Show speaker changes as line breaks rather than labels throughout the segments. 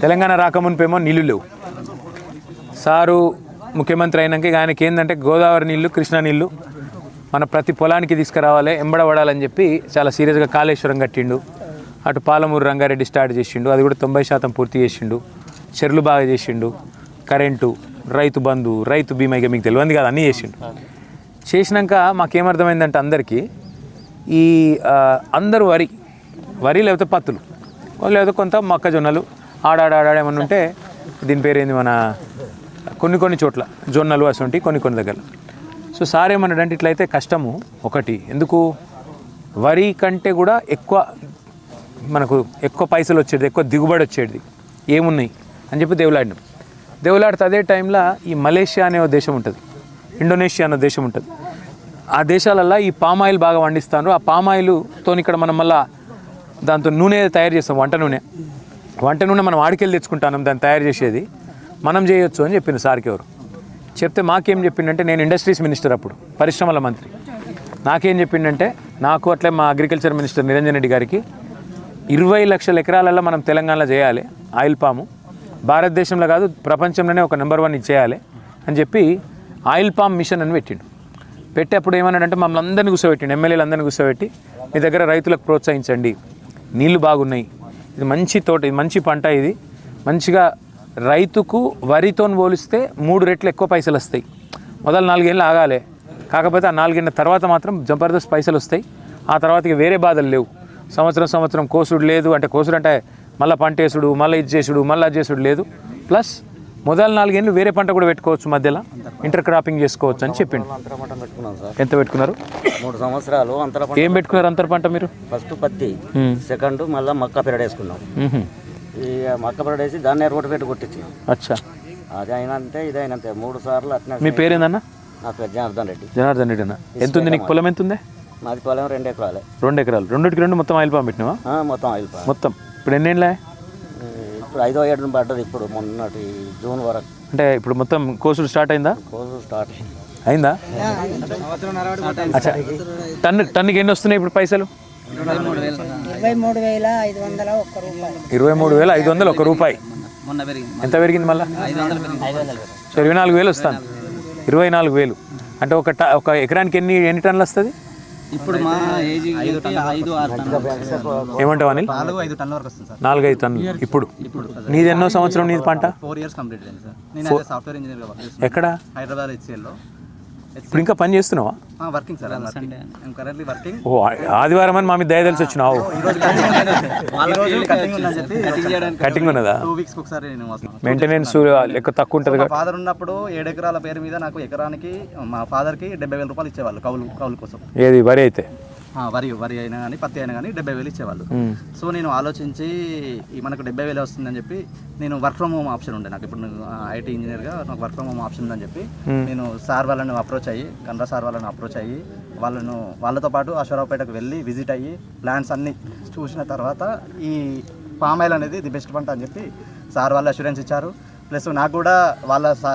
తెలంగాణ రాకమునిపేమో నీళ్ళు లేవు. సారు ముఖ్యమంత్రి అయినాక ఆయనకి ఏంటంటే గోదావరి నీళ్ళు, కృష్ణా నీళ్ళు మన ప్రతి పొలానికి తీసుకురావాలి, ఎంబడబడాలని చెప్పి చాలా సీరియస్గా కాళేశ్వరం కట్టిండు. అటు పాలమూరు రంగారెడ్డి స్టార్ట్ చేసిండు, అది కూడా 90% పూర్తి చేసిండు. చెర్లు బాగా చేసిండు, కరెంటు, రైతు బంధు, రైతు బీమా, ఇక మీకు తెలియదు కదా, అన్నీ చేసిండు. చేసినాక మాకేమర్థమైందంటే అందరికీ ఈ అందరూ వరి లేకపోతే పత్తులు, లేకపోతే కొంత మొక్కజొన్నలు ఆడాడేమన్నా ఉంటే దీని పేరేంది మన కొన్ని చోట్ల జొన్నలు అసంటి కొన్ని దగ్గర. సో సార్ ఏమన్నాడంటే ఇట్లయితే కష్టము ఒకటి, ఎందుకు వరి కంటే కూడా మనకు ఎక్కువ పైసలు వచ్చేది, ఎక్కువ దిగుబడి వచ్చేది ఏమున్నాయి అని చెప్పి దేవులాడితే అదే టైంలో ఈ మలేషియా అనే దేశం ఉంటుంది, ఇండోనేషియా అనే దేశం ఉంటుంది. ఆ దేశాలల్లో ఈ పామాయిల్ బాగా పండిస్తారు. ఆ పామాయిల్తో ఇక్కడ మనం మళ్ళీ దాంతో నూనె తయారు చేస్తాం, వంట నూనె మనం ఆడికెళ్ళి తెచ్చుకుంటాం, దాన్ని తయారు చేసేది మనం చేయొచ్చు అని చెప్పింది సార్కి. ఎవరు చెప్తే మాకేం చెప్పిండంటే, నేను ఇండస్ట్రీస్ మినిస్టర్ అప్పుడు, పరిశ్రమల మంత్రి, నాకేం చెప్పిండంటే, నాకు అట్లే మా అగ్రికల్చర్ మినిస్టర్ నిరంజన్ రెడ్డి గారికి 20 లక్షల ఎకరాలలో మనం తెలంగాణలో చేయాలి ఆయిల్ పాము, భారతదేశంలో కాదు ప్రపంచంలోనే ఒక నెంబర్ 1 చేయాలి అని చెప్పి ఆయిల్ పామ్ మిషన్ అని పెట్టి అప్పుడు ఏమన్నాడంటే మమ్మల్ని అందరినీ కూర్చోబెట్టిండు, ఎమ్మెల్యేలు అందరినీ కూర్చోబెట్టి, మీ దగ్గర రైతులకు ప్రోత్సహించండి, నీళ్లు బాగున్నాయి, ఇది మంచి తోట, ఇది మంచి పంట, ఇది మంచిగా రైతుకు వరితో పోలిస్తే 3 రెట్లు ఎక్కువ పైసలు వస్తాయి. మొదలు 4 ఏళ్ళు ఆగాలి, కాకపోతే ఆ 4 ఏళ్ళ తర్వాత మాత్రం జబర్దస్త్ పైసలు వస్తాయి. ఆ తర్వాత వేరే బాధలు లేవు. సంవత్సరం కోసుడు లేదు, అంటే కోసుడు అంటే మళ్ళీ పంట వేసుడు, మళ్ళీ ఇది చేసుడు, మళ్ళీ అది చేసుడు లేదు. ప్లస్ మొదలు 4 ఏళ్ళు వేరే పంట కూడా పెట్టుకోవచ్చు, మధ్యలో ఇంటర్ క్రాపింగ్ చేసుకోవచ్చు అని చెప్పిండు. ఎంత పెట్టుకున్నారు?
3 సంవత్సరాలు
ఏం పెట్టుకున్నారు అంతర పంట మీరు?
ఫస్ట్ పత్తి, సెకండ్ మళ్ళీ మక్క పెరడు వేసుకున్నాం. ఈ మక్క పెరడు వేసి దాన్ని రోడ్డు పెట్టి కొట్టించి.
అచ్చా,
అది అయినంతే ఇది అయినంతే 3 సార్లు అట్లా.
మీ పేరేందన్నా?
నా పేరు జనార్దన్ రెడ్డి.
జనార్దన్ రెడ్డి అన్న. ఎంత ఉంది నీకు పొలం? ఎంత ఉంది?
మాది పొలం 2 ఎకరాలే.
2 ఎకరాలు, 2కి 2 మొత్తం ఆయిల్ పామ్ పెట్టినావా?
మొత్తం ఆయిల్ పామ్
మొత్తం. ఇప్పుడు ఎన్నేళ్ళే?
ఇప్పుడు 5వ ఏడు పడ్డది, ఇప్పుడు మొన్నటి జూన్ వరకు.
అంటే ఇప్పుడు మొత్తం కోసుడు స్టార్ట్ అయిందా?
కోసు స్టార్ట్
అయిందా? అచ్చా, టన్నుకి ఎన్ని వస్తున్నాయి ఇప్పుడు పైసలు? 23,500 1 రూపాయి. ఎంత పెరిగింది మళ్ళీ? సో 24,000 వస్తాను. 24,000 అంటే ఒక ఎకరానికి ఎన్ని టన్నులు వస్తుంది
ఇప్పుడు? మా ఏజ్
ఏమంటావు అనిల్?
4-5 టన్నుల వరకు వస్తుంది సార్.
4-5 టన్నులు. ఇప్పుడు నీది ఎన్నో సంవత్సరం నీది పంట?
4 ఇయర్స్ కంప్లీట్ అయింది సార్. నేను సాఫ్ట్వేర్ ఇంజనీర్గా వర్క్ చేస్తున్నాను.
ఎక్కడ?
హైదరాబాద్ HCLలో.
ఇప్పుడు ఇంకా పని చేస్తున్నావా?
Working sir, currently working.
ఓ, ఆదివారం అని మా మీద దయ తెలిసి వచ్చినావు. కటింగ్ ఉన్నదా?
2 వీక్స్కి ఒకసారి నేను
మెయింటెనెన్స్ ఎక్కువ తక్కువ ఉంటుంది.
ఫాదర్ ఉన్నప్పుడు 7 ఎకరాల పేరు మీద నాకు ఎకరానికి మా ఫాదర్కి 70,000 రూపాయలు ఇచ్చేవాళ్ళు కౌలు కోసం.
ఏది వరి అయితే?
వరి అయినా కానీ పత్తి అయినా కానీ 70,000 ఇచ్చేవాళ్ళు. సో నేను ఆలోచించి మనకు 70,000 వస్తుందని చెప్పి నేను వర్క్ ఫ్రమ్ హోమ్ ఆప్షన్ ఉండే నాకు. ఇప్పుడు IT ఇంజనీర్గా నాకు వర్క్ ఫ్రమ్ హోమ్ ఆప్షన్ ఉందని చెప్పి నేను సార్ వాళ్ళని అప్రోచ్ అయ్యి, కన్నడ సార్ వాళ్ళని అప్రోచ్ అయ్యి, వాళ్ళతో పాటు అశ్వరావుపేటకు వెళ్ళి విజిట్ అయ్యి ప్లాన్స్ అన్నీ చూసిన తర్వాత ఈ పామ్ ఆయిల్ అనేది ది బెస్ట్ పంట అని చెప్పి సార్ వాళ్ళు అష్యూరెన్స్ ఇచ్చారు. ప్లస్ నాకు కూడా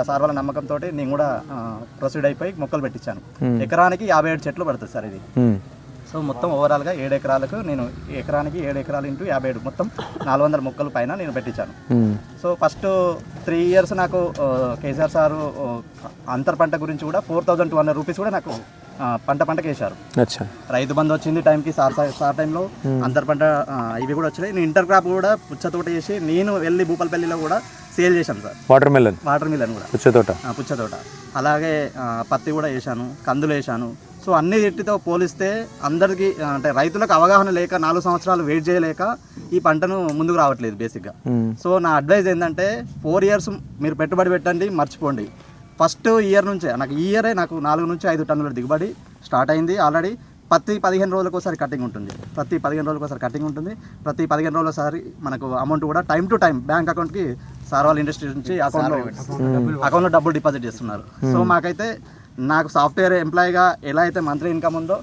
సార్ వాళ్ళ నమ్మకంతో నేను కూడా ప్రొసీడ్ అయిపోయి మొక్కలు పెట్టించాను. ఎకరానికి 57 చెట్లు పడుతుంది సార్ ఇది. సో మొత్తం ఓవరాల్గా 7 ఎకరాలకు నేను ఎకరానికి 7 ఎకరాలు ఇంటూ 57 మొత్తం 400 మొక్కల పైన నేను పెట్టించాను. సో ఫస్ట్ 3 ఇయర్స్ నాకు కేసీఆర్ సారు అంతర్ పంట గురించి కూడా 4,200 రూపీస్ కూడా నాకు పంటకి వేశారు. రైతు బంధు వచ్చింది టైంకి, సార్ టైంలో అంతర్ పంట ఇవి కూడా వచ్చినాయి. నేను ఇంటర్ క్రాప్ కూడా పుచ్చతోట చేసి నేను వెళ్ళి భూపాలపల్లిలో కూడా సేల్ చేశాను సార్. వాటర్ మిలన్ కూడా పుచ్చతోట, అలాగే పత్తి కూడా వేసాను, కందులు వేసాను. సో అన్ని వీటితో పోలిస్తే అందరికీ అంటే రైతులకు అవగాహన లేక 4 సంవత్సరాలు వెయిట్ చేయలేక ఈ పంటను ముందుకు రావట్లేదు బేసిక్గా. సో నా అడ్వైజ్ ఏంటంటే 4 ఇయర్స్ మీరు పెట్టుబడి పెట్టండి, మర్చిపోండి. ఫస్ట్ ఇయర్ నుంచే నాకు ఈ ఇయరే నాకు 4 నుంచి 5 టన్నుల దిగుబడి స్టార్ట్ అయింది ఆల్రెడీ. ప్రతి 15 రోజులకు ఒకసారి కటింగ్ ఉంటుంది. ప్రతి 15 రోజుల ఒకసారి మనకు అమౌంట్ కూడా టైం టు టైం బ్యాంక్ అకౌంట్కి సార్ వాళ్ళ ఇండస్ట్రీ నుంచి అకౌంట్లో డబ్బులు డిపాజిట్ చేస్తున్నారు. సో మాకైతే నాకు సాఫ్ట్వేర్ ఎంప్లాయీగా ఎలా అయితే మంత్లీ ఇన్కమ్ ఉందో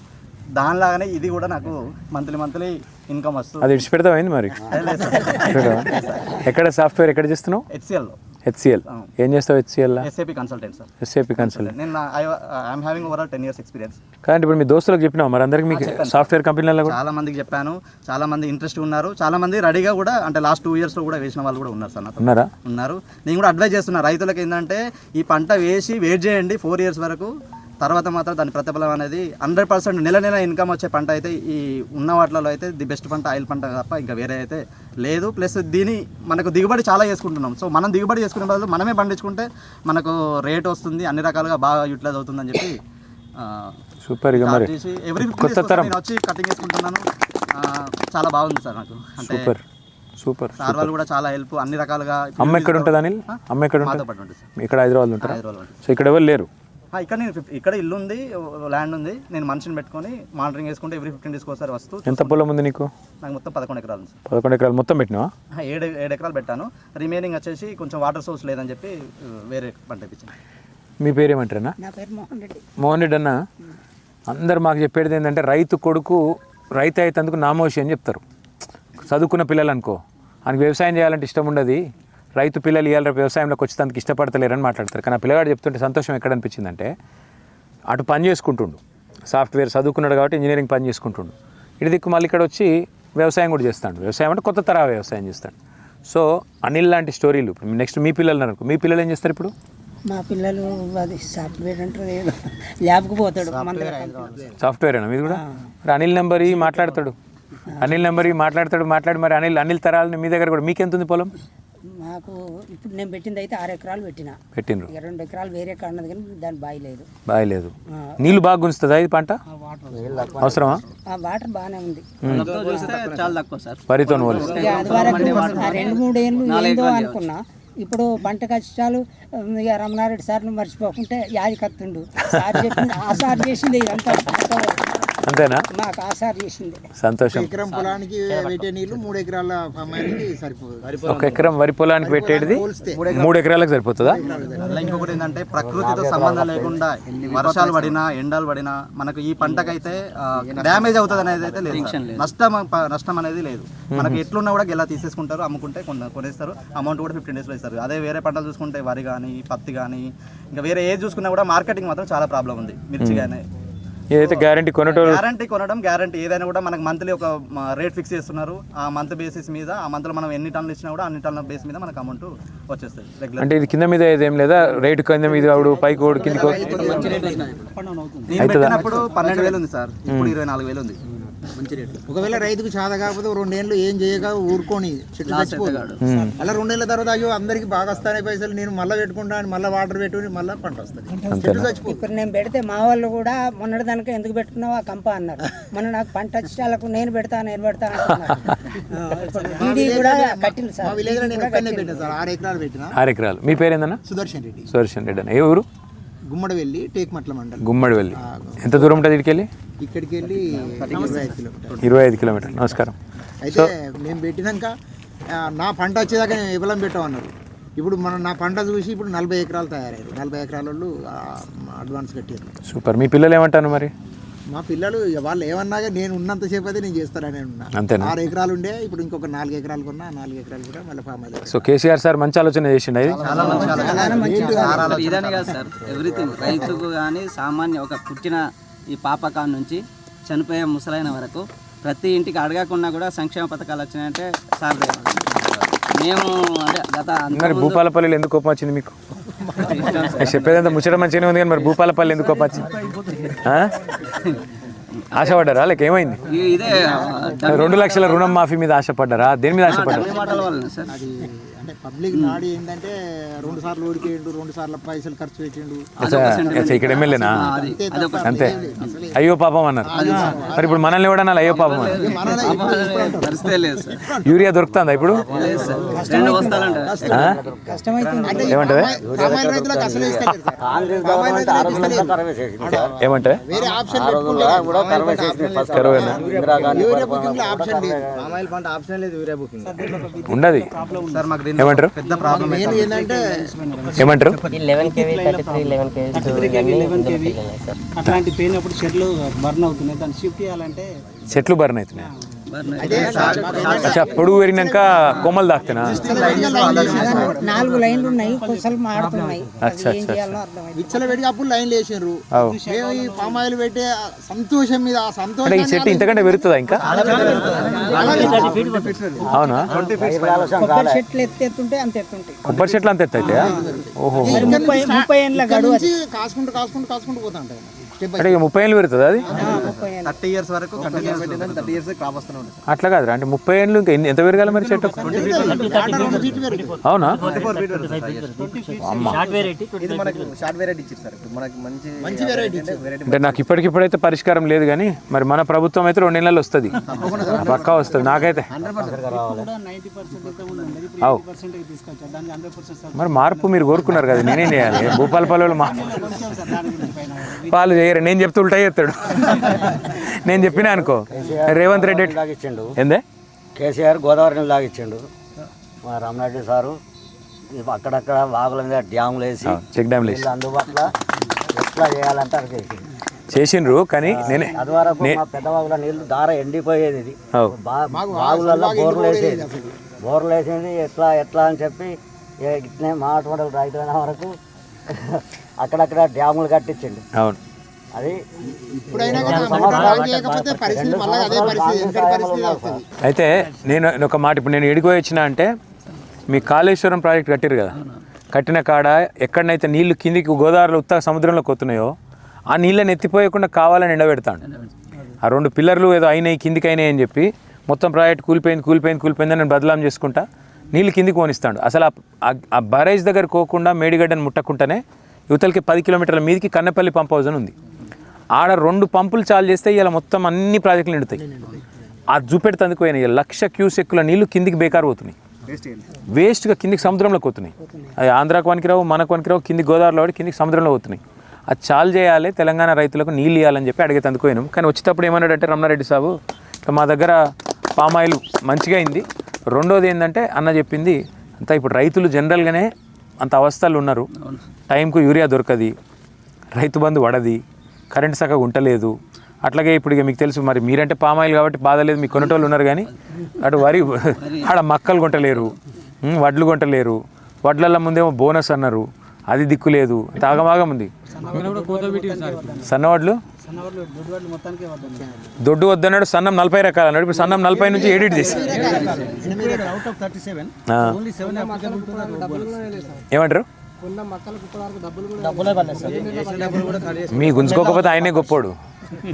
దానిలాగానే ఇది కూడా నాకు మంత్లీ ఇన్కమ్ వస్తుంది.
అది విడిచిపెడతామైంది మరి? ఎక్కడ సాఫ్ట్వేర్ ఎక్కడ చేస్తున్నావు?
HCLలో.
హెచ్సిఎల్ ఏం చేస్తావు హెచ్సిఎల్లో?
SAP consultant sir.
SAP consultant.
నేను I'm having overall 10 years experience.
కానీ ఇప్పుడు మీ దోస్తులకు చెప్పినావు మరి అందరికి మీకు సాఫ్ట్వేర్ కంపెనీలలో కూడా?
చాలా మందికి చెప్పాను, చాలా మంది ఇంట్రెస్ట్ ఉన్నారు, చాలా మంది రెడీగా కూడా అంటే లాస్ట్ 2 yearsలో కూడా వేసిన వాళ్ళు కూడా ఉన్నారు సార్ నాతో.
ఉన్నారా?
ఉన్నారు. నేను కూడా అడ్వైజ్ చేస్తున్నా రైతులకు ఏంటంటే ఈ పంట వేసి వెయిట్ చేయండి 4 years వరకు, తర్వాత మాత్రం దాని ప్రతిఫలం అనేది 100% నెల ఇన్కమ్ వచ్చే పంట అయితే ఈ ఉన్న వాటిలో అయితే ది బెస్ట్ పంట ఆయిల్ పంట తప్ప ఇంకా వేరే అయితే లేదు. ప్లస్ దీని మనకు దిగుబడి చాలా చేసుకుంటున్నాం. సో మనం దిగుబడి చేసుకునే బదులు మనమే పండించుకుంటే మనకు రేట్ వస్తుంది, అన్ని రకాలుగా బాగా యూటిలైజ్ అవుతుందని చెప్పి
సూపర్. ఇక మరి
ఎవ్రీ కొత్త తరం నేను వచ్చి కటింగ్ చేసుకుంటున్నాను. చాలా బాగుంది సార్ నాకు. అంటే
సూపర్ సూపర్.
సార్ వాళ్ళు కూడా చాలా హెల్ప్ అన్ని రకాలుగా.
అమ్మ ఎక్కడ ఉంటుంది అనిల్? అమ్మ ఎక్కడ ఉంటుంది?
మాతో పాటు ఉంటుంది సార్.
ఇక్కడ హైదరాబాద్లో ఉంటారా?
హైదరాబాద్.
సో ఇక్కడ ఎవరు లేరు?
ఇక్కడ నేను ఇక్కడ ఇల్లు ఉంది, ల్యాండ్ ఉంది. నేను మనిషిని పెట్టుకొని మానిటరింగ్ చేసుకుంటే ఎవ్రీ 15 days ఒకసారి వస్తూ.
ఎంత పొలం ఉంది నీకు?
నాకు మొత్తం 11 ఎకరాలు ఉంది.
11 ఎకరాలు మొత్తం పెట్టినావా?
7 ఎకరాలు పెట్టాను. రిమైనింగ్ వచ్చేసి కొంచెం వాటర్ సోర్స్ లేదని చెప్పి వేరే పంట ఇప్పించాను.
మీ పేరు ఏమంటారన్నా?
నా పేరు మోహన్ రెడ్డి.
మోహన్ రెడ్డి అన్న, అందరు మాకు చెప్పేది ఏంటంటే రైతు కొడుకు రైతు అయితందుకు నామోషి అని చెప్తారు. చదువుకున్న పిల్లలు అనుకో, ఆయనకు వ్యవసాయం చేయాలంటే ఇష్టం ఉండదు, రైతు పిల్లలు ఇవాళ రేపు వ్యవసాయంలోకి వచ్చేందుకు ఇష్టపడతలేరని మాట్లాడతారు. కానీ ఆ పిల్లగాడు చెప్తుంటే సంతోషం ఎక్కడ అనిపించిందంటే, అటు పని చేసుకుంటుండు, సాఫ్ట్వేర్ చదువుకున్నాడు కాబట్టి ఇంజనీరింగ్ పని చేసుకుంటుండు, ఇటు దిక్కు మళ్ళీ ఇక్కడ వచ్చి వ్యవసాయం కూడా చేస్తాడు. వ్యవసాయం అంటే కొత్త తరహా వ్యవసాయం చేస్తాడు. సో అనిల్ లాంటి స్టోరీలు. నెక్స్ట్ మీ పిల్లలు అనుకో, మీ పిల్లలు ఏం చేస్తారు ఇప్పుడు?
మా పిల్లలు అది సాఫ్ట్వేర్ అంటారు, ఏదో ల్యాబ్కి పోతాడు.
సాఫ్ట్వేరేనా మీది కూడా? మరి అనిల్ నెంబర్ మాట్లాడతాడు, అనిల్ నెంబర్ మాట్లాడి మరి అనిల్ తరాలని మీ దగ్గర కూడా. మీకెంత ఉంది పొలం?
మాకు ఇప్పుడు నేను పెట్టింది అయితే 6 ఎకరాలు
పెట్టిండ్రు.
2 ఎకరాలు వేరే కాన్నది కానీ దాని
బావి లేదు. నీళ్ళు బాగా గుంజుతుందా ఇది పంట? అవసరమా?
వాటర్ బాగానే ఉంది.
చాలా తక్కువ సార్.
వరితో పోలిస్తే
అది వరకు 2-3 ఏళ్ళు ఏందో అనుకున్నా. ఇప్పుడు పంట కష్టాలు ఇక రమణారెడ్డి సార్ను మర్చిపోకుంటే యాది కత్తుండు. సార్ చెప్పింది ఆ సార్ చేసింది ఇదంతా
అంతేనా?
మాకు ఆ సార్ చేసింది.
సంతోషం.
ఎకరం పొలానికి పెట్టే నీళ్లు 3 ఎకరాల అమ్మాయికి సరిపోదు.
1 ఎకరం వరి పొలానికి పెట్టేది 3 ఎకరాలకు సరిపోతుందా?
ఇంకొకటి ఏంటంటే ప్రకృతితో సంబంధం లేకుండా వర్షాలు పడినా ఎండలు పడినా మనకు ఈ పంటకైతే డ్యామేజ్ అవుతుంది అనేది అయితే లేదు. నష్టం అనేది లేదు. మనకు ఎట్లున్నా కూడా గెలా తీసేసుకుంటారు, అమ్ముకుంటే కొనేస్తారు. అమౌంట్ కూడా 15 daysలో ఇస్తారు. అదే వేరే పంటలు చూసుకుంటే వరి కానీ పత్తి కానీ ఇంకా వేరే ఏది చూసుకున్నా కూడా మార్కెటింగ్ మాత్రం చాలా ప్రాబ్లం ఉంది. మిర్చి కానీ
ఏదైతే గ్యారంటీ
కొనడం గ్యారంటీ ఏదైనా కూడా మనకు మంత్లీ ఒక రేట్ ఫిక్స్ చేస్తున్నారు. ఆ మంత్ బేసిస్ మీద ఆ మంత్లో మనం ఎన్ని టన్నులు ఇచ్చినా కూడా అన్ని టన్నుల బేస్ మీద మనకు అమౌంట్ వచ్చేస్తుంది రెగ్యులర్.
అంటే ఇది కింద మీద ఏదేం లేదా? రేటు కింద మీద ఆవిడ పైకి ఓడి కిందికి
నేను పెట్టినప్పుడు 12,000 ఉంది సార్, ఇప్పుడు 24,000 ఉంది.
ఒకవేళ రైతుకు చాద కాకపోతే 2 ఏళ్ళు ఏం చేయక ఊరుకొని చెట్లు చచ్చిపోతాడు. అలా 2 ఏళ్ళ తర్వాత అయ్యో అందరికి బాగా వస్తానే పైసలు, నేను మళ్ళీ పెట్టుకుంటా అని మళ్ళీ వాటర్ పెట్టుకుని మళ్ళీ పంట వస్తుంది, చెట్లు చచ్చిపోతుంది.
ఇప్పుడు నేను పెడితే మా వాళ్ళు కూడా మొన్నటి దానికి ఎందుకు పెట్టుకున్నావు ఆ కంప అన్నారు. మొన్న నాకు పంట వచ్చేలకు నేను పెడతా అంటున్నారు. కూడా కట్టింది సార్.
మా విలేజ్ లో నేను ఒక్కనే పెట్టాను సార్, 6 ఎకరాలు పెట్టిన.
6 ఎకరాలు. మీ పేరు ఏందన్నా?
సుదర్శన్ రెడ్డి.
సుదర్శన్ రెడ్డి అన్న. ఏ ఊరు?
గుమ్మడివెల్లి, టేక్మట్ల మండలం.
గుమ్మడివెల్లి. ఎంత దూరం ఉంటుంది ఇక్కడికి వెళ్ళి?
ఇక్కడికి వెళ్ళి 25 కిలోమీటర్లు.
25 కిలోమీటర్లు. నమస్కారం.
అయితే మేము పెట్టినాక నా పంట వచ్చేదాకా నేను విఫలం పెట్టమన్నారు. ఇప్పుడు నా పంట చూసి ఇప్పుడు 40 ఎకరాలు తయారయ్యారు. 40 ఎకరాల వాళ్ళు అడ్వాన్స్ కట్టారు.
సూపర్. మీ పిల్లలు ఏమంటాను మరి?
మా పిల్లలు వాళ్ళు ఏమన్నాగా నేను ఉన్నంతసేపు అయితే నేను చేస్తానని ఉన్నా.
అంతేనా?
6 ఎకరాలు ఉండే, ఇప్పుడు ఇంకొక 4 ఎకరాలు కొన్నా. 4 ఎకరాలు కూడా మళ్ళీ ఫామ్ అయ్యారు.
సో కేసీఆర్ సార్ మంచి ఆలోచన చేసిండు. ఇది
ఇదని కాదు సార్, ఎవ్రీథింగ్ రైతుకు కానీ సామాన్య ఒక పుట్టిన ఈ పాపకాల నుంచి చనిపోయే ముసలైన వరకు ప్రతి ఇంటికి అడగకుండా కూడా సంక్షేమ పథకాలు వచ్చినాయంటే సార్ మేము అంటే గత
మరి భూపాలపల్లిలో ఎందుకు కోపం వచ్చింది మీకు? చెప్పేదంతా ముచ్చట మంచిగానే ఉంది కానీ మరి భూపాలపల్లి ఎందుకు కోపం వచ్చింది? ఆశపడ్డారా? లేక ఏమైంది?
ఇదే
2 లక్షల రుణం మాఫీ మీద ఆశపడ్డారా? దేని మీద ఆశపడ్డారు?
మాటల వల్ల సార్.
అది అంటే పబ్లిక్ నాడి ఏంటంటే 2 సార్లు ఓడిపోయిండు, 2 సార్లు పైసలు ఖర్చు పెట్టిండు.
ఇక్కడ ఎమ్మెల్యేనా? అంతే. అయ్యో పాపం అన్నారు. మరి ఇప్పుడు మనల్ని కూడా అన్నారు అయ్యో పాపం అన్నారు.
పరిస్థితే లేదు సార్.
యూరియా దొరుకుతుందా ఇప్పుడు?
2 వస్తాలంట.
కష్టమైతుంది.
ఏమంటారు?
సామాన్య రైతులకు అసలు ఇస్తలేదు సార్. సామాన్య రైతులకు ఇస్తలేదు.
ఏమంటే
వేరే ఆప్షన్ పెట్టుకుంటే
కరువేనా?
యూరియా బుకింగ్ లో ఆప్షన్ లేదు.
ఉండదు.
సార్ మాకు
ఏమంటారు?
పెద్ద ప్రాబ్లం
మెయిన్ ఏంటంటే
ఏమంటారు?
11 kV 33 11 kV
అట్లాంటి పోయినప్పుడు చెట్లు బర్న్ అవుతున్నాయి, దాన్ని షిఫ్ట్ చేయాలంటే
చెట్లు బర్న్ అవుతున్నాయి. అచ్చా పొడుగు పెరిగినాక కొమ్మలు దాక్తేనా?
4 లైన్లు ఉన్నాయి, కుసలు మాడుతున్నాయి. అది ఏం చేయాలో అర్థమైంది.
విచ్చలవిడిగా అప్పుడు లైన్లు వేసిండ్రు.
అవు.
మేము ఈ పామ్ ఆయిల్ పెట్టే సంతోషం మీద ఆ
అంటే
సంతోషం
ఈ చెట్టు ఇంతకంటే పెరుగుతుందా ఇంకా? అవునా?
కొబ్బరి చెట్లు ఎత్తేస్తుంటే అంత ఎత్తుంటాయి.
కొబ్బరి చెట్లు అంత ఎత్తు అయితే? ఓహో.
30 ఏళ్ళ గడువు అది.
కాసుకుంటూ పోతా ఉంటాయి.
అంటే ఇక 30 ఏళ్ళు పెరుగుతుంది అది?
30 ఏళ్ళు.
30 ఇయర్స్ వరకు కంటిన్యూ పెట్టిందని 30 ఇయర్స్ క్రాప్ వస్తూనే ఉంటుంది.
అట్లా కాదురా, అంటే 30 ఏళ్ళు ఇంకా ఎంత పెరగాలి మరి చెట్టు? అవునా?
ఇది మనకు షార్ట్ వెరైటీ ఇచ్చారు సార్. ఇప్పుడు మనకి మంచి
వెరైటీ
అంటే నాకు ఇప్పటికిప్పుడైతే పరిష్కారం లేదు కానీ మరి మన ప్రభుత్వం అయితే 2 నెలలు వస్తుంది, పక్కా వస్తుంది నాకైతే. అవు మరి మార్పు మీరు కోరుకున్నారు కదా, నేనేం చేయాలి? భూపాలపల్లిలో వాళ్ళు చేయరు, నేను చెప్తే ఉల్టా చేస్తాడు. నేను చెప్పినా అనుకో రేవంత్ రెడ్డి
లాగిచ్చిండు,
ఏందే
కేసీఆర్ గోదావరిని లాగిచ్చిండు. మా రామనాయుడు సారు అక్కడక్కడ వాగుల మీద డ్యాములు వేసి
చెక్ డ్యామ్లు వేసి
అందుబాటులో ఎట్లా చేయాలంటే అది చేసిండు.
చేసిండ్రు. కానీ నేనే
అది వరకు మా పెద్ద వాగుల నీళ్లు దార ఎండిపోయేది. ఇది
అవు.
వాగులలో బోర్లు వేసేది, బోర్లు వేసేది ఎట్లా అని చెప్పి ఇట్నే మా అటువంటి రైతులైన వరకు అక్కడక్కడ డ్యాములు కట్టించండి.
అవును.
అది
అయితే నేను ఒక మాట, ఇప్పుడు నేను ఎడిపోయి వచ్చిన అంటే మీ కాళేశ్వరం ప్రాజెక్ట్ కట్టారు కదా, కట్టిన కాడ ఎక్కడనైతే నీళ్లు కిందికి గోదావరిలో ఉత్త సముద్రంలోకి వస్తున్నాయో ఆ నీళ్ళని ఎత్తిపోయకుండా కావాలని ఎండబెడతాడు. ఆ 2 పిల్లర్లు ఏదో అయినాయి కిందికి అయినాయి అని చెప్పి మొత్తం ప్రాజెక్ట్ కూలిపోయింది అని బదలాం చేసుకుంటా నీళ్ళు కిందికి పోనిస్తాడు. అసలు ఆ బరేజ్ దగ్గర పోకుండా మేడిగడ్డను ముట్టకుండానే యువతలకి 10 కిలోమీటర్ల మీదకి కన్నపల్లి పంప్ హౌస్ అని ఉంది. ఆడ 2 పంపులు చాలు చేస్తే ఇలా మొత్తం అన్ని ప్రాజెక్టులు నిండుతాయి. ఆ చూపెడుతందుకు పోయినాయి 1,00,000 క్యూసెక్కుల నీళ్లు కిందికి బేకారు పోతున్నాయి, వేస్ట్గా కిందికి సముద్రంలోకి పోతున్నాయి. అది ఆంధ్రాకు వనికిరావు, మనకు వనికిరావు, కింది గోదావరిలో కిందికి సముద్రంలో పోతున్నాయి. అది చాలు చేయాలి, తెలంగాణ రైతులకు నీళ్ళు ఇవ్వాలని చెప్పి అడిగేందుకు పోయినాం. కానీ వచ్చేటప్పుడు ఏమన్నాడంటే రమణారెడ్డి సాబు, మా దగ్గర పామాయిల్ మంచిగా అయింది, రెండోది ఏంటంటే అన్న చెప్పింది అంతా ఇప్పుడు రైతులు జనరల్గానే అంత అవస్థలు ఉన్నారు, టైంకు యూరియా దొరకది, రైతు బంధు పడది, కరెంట్ చక్కగా ఉండలేదు. అట్లాగే ఇప్పుడు ఇక మీకు తెలుసు మరి మీరంటే పామాయిల్ కాబట్టి బాధ లేదు, మీకు కొనేటోళ్ళు ఉన్నారు. కానీ అటు వరి ఆడ మక్కలు కొంటలేరు, వడ్లు కొంటలేరు, వడ్లల్లో ముందేమో బోనస్ అన్నారు, అది దిక్కు లేదు, తాగమాగం ఉంది. సన్నవడ్లు దొడ్డు వద్దన్నాడు, సన్నం 40 రకాలు అన్నాడు. ఇప్పుడు సన్నం 40 నుంచి ఎడిట్ చేసి ఏమంటారు? మీ గుంజుకోకపోతే ఆయనే గొప్పోడు,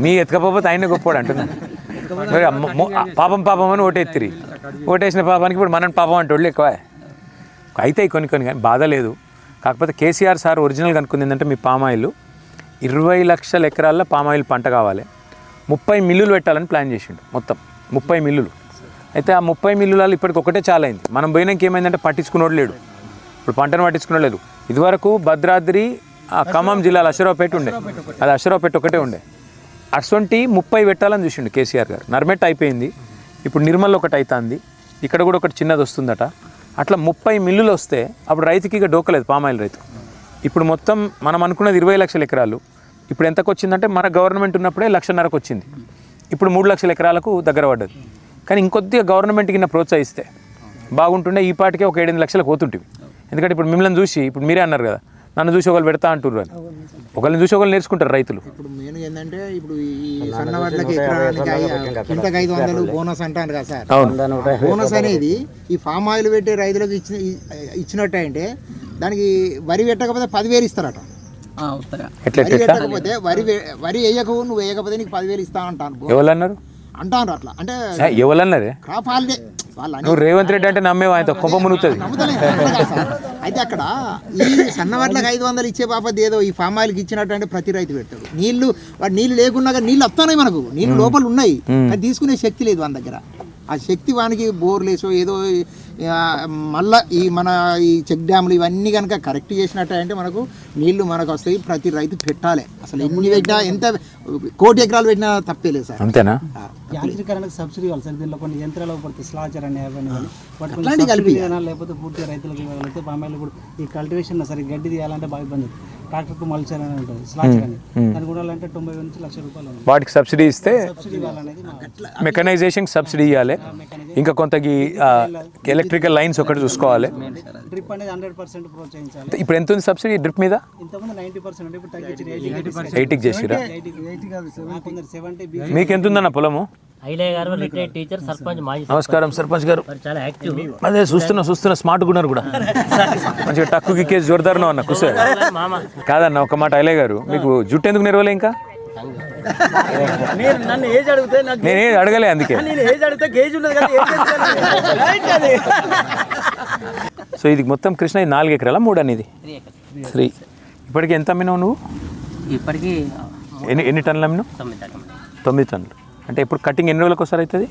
మీ ఎత్తుకపోతే ఆయనే గొప్పోడు అంటున్నాను. మరి పాపం అని ఓటెత్తిరి, ఓటేసిన పాపానికి ఇప్పుడు మనం పాపం అంటోళ్ళు ఎక్కువ అవుతాయి కొన్ని కానీ బాధ లేదు. కాకపోతే కేసీఆర్ సార్ ఒరిజినల్గా అనుకుంది ఏంటంటే మీ పామాయిల్ 20 లక్షల ఎకరాల్లో పామాయిల్ పంట కావాలి, 30 మిల్లులు పెట్టాలని ప్లాన్ చేసిండు. మొత్తం 30 మిల్లులు. అయితే ఆ 30 మిల్లులలో ఇప్పటికి ఒకటే చాలా అయింది. మనం పోయినాక ఏమైందంటే పట్టించుకున్నోడు లేడు, ఇప్పుడు పంటను పట్టించుకునే లేదు. ఇదివరకు భద్రాద్రి ఖమ్మం జిల్లాలో అశ్వరావుపేట ఉండే, అది అశ్వరావుపేట ఒకటే ఉండే. అటువంటి 30 పెట్టాలని చూసిండు కేసీఆర్ గారు. నర్మెట్ అయిపోయింది, ఇప్పుడు నిర్మల్ ఒకటి అవుతుంది, ఇక్కడ కూడా ఒకటి చిన్నది వస్తుందట. అట్లా 30 మిల్లులు వస్తే అప్పుడు రైతుకి ఇక డోకలేదు, పామాయిల్ రైతు. ఇప్పుడు మొత్తం మనం అనుకున్నది 20 లక్షల ఎకరాలు, ఇప్పుడు ఎంతకు వచ్చిందంటే మన గవర్నమెంట్ ఉన్నప్పుడే 1,50,000కు వచ్చింది, ఇప్పుడు 3 లక్షల ఎకరాలకు దగ్గర పడ్డది. కానీ ఇంకొద్దిగా గవర్నమెంట్కి నా ప్రోత్సహిస్తే బాగుంటుండే, ఈ పాటికే ఒక 7-8 లక్షలకు పోతుంటివి. ఎందుకంటే ఇప్పుడు మిమ్మల్ని చూసి, ఇప్పుడు మీరే అన్నారు కదా నన్ను చూసి ఒకళ్ళు పెడతా అంటున్నారు అని, ఒకళ్ళని చూసి ఒకళ్ళు నేర్చుకుంటారు రైతులు.
ఇప్పుడు మెయిన్ ఏంటంటే ఇప్పుడు ఈ సన్న వడ్లకి ఎకరానికి కింటకి 500 బోనస్ అంటారు కదా సార్. బోనస్ అనేది ఈ ఫామ్ ఆయిల్ పెట్టే రైతులకు ఇచ్చినట్టు అంటే దానికి వరి పెట్టకపోతే 10,000 ఇస్తారట. వరి పెట్టకపోతే వరి వేయకు, నువ్వు వేయకపోతే నీకు 10,000 ఇస్తా అంటాను.
ఎవరన్నారు
అంటాను అట్లా. అంటే
ఎవరన్నారే?
క్రాప్ హాలిడే
నువ్వు రేవంత్ రెడ్డి అంటే నమ్మేవా? ఆయనతో కొప్ప మునుగుతుంది.
అయితే అక్కడ ఈ సన్నవాట్లకు 500 ఇచ్చే బాపతి ఏదో ఈ ఫామ్ ఆయిల్కి ఇచ్చినట్టు అంటే ప్రతి రైతు పెడతాడు. నీళ్లు లేకున్నా నీళ్ళు వస్తున్నాయి, మనకు నీళ్ళు లోపల ఉన్నాయి, కానీ తీసుకునే శక్తి లేదు మన దగ్గర. ఆ శక్తి వానికి బోర్లేసో ఏదో మళ్ళీ ఈ చెక్ డ్యాములు ఇవన్నీ కనుక కరెక్ట్ చేసినట్టు అంటే మనకు నీళ్లు మనకు వస్తాయి. ప్రతి రైతు పెట్టాలి. అసలు ఎన్ని పెట్టా ఎంత కోటి ఎకరాలు పెట్టినా తప్పే లేదు సార్.
అంతేనా?
యాంత్రీకరణకు సబ్సిడీ ఇవ్వాలి సార్. దీనిలో కొన్ని యంత్రాలు పడుతుంది, స్లాచర్ అని అవన్నీ కానీ వాటి కొన్ని
అట్లాంటివి కలిపి
సబ్సిడీ ఇవ్వాలా, లేకపోతే పూర్తిగా రైతులకు ఇవ్వాలంటే పామాయిల్ కూడా ఈ కల్టివేషన్ సరే గడ్డి తీయాలంటే బాగా ఇబ్బంది. ట్రాక్టర్కు మల్చర్ అని ఉంటుంది, స్లాచర్ అని, దాన్ని కూడా అంటే 90 నుంచి లక్ష రూపాయలు ఉంది.
వాటికి సబ్సిడీ ఇస్తే
సబ్సిడీ ఇవ్వాలనేది
మెకనైజేషన్ సబ్సిడీ ఇవ్వాలి, ఇంకా కొంత ఎలక్ట్రికల్ లైన్స్ ఒకటి చూసుకోవాలి.
డ్రిప్ అనేది 100% ప్రోత్సహించాలి.
ఇప్పుడు ఎంత ఉంది సబ్సిడీ డ్రిప్ మీద?
ఇంతకుముందు 90% ఇప్పుడు తగ్గించి
80కి చేసిరా?
80 కాదు 70
మీకు ఎంత ఉందన్న పొలము?
ఐలయ్య గారు రిటైర్డ్ టీచర్, సర్పంచ్, మాజీ
నమస్కారం సర్పంచ్ గారు.
చాలా యాక్టివ్.
అదే చూస్తున్నా స్మార్ట్ ఉన్నారు కూడా, మంచిగా టక్కుకి కేసు జోరుదారును అన్న కూర్చో. కాదన్న ఒక మాట ఐలయ్య గారు, మీకు జుట్టు ఎందుకు నెరవలే ఇంకా?
నన్ను ఏజ్ అడిగితే
నేనే అడగలే, అందుకే.
నేను ఏజ్ అడిగితే గేజ్ ఉన్నది కదా.
సో ఇది మొత్తం కృష్ణ 4 ఎకరాల 3 అనేది 3. ఇప్పటికి ఎంత అమ్మినావు నువ్వు?
ఇప్పటికీ
ఎన్ని టన్నులు అమ్మినావు? 9 టన్నులు. అంటే ఇప్పుడు కటింగ్ ఎన్ని రోజులకు ఒకసారి అవుతుంది?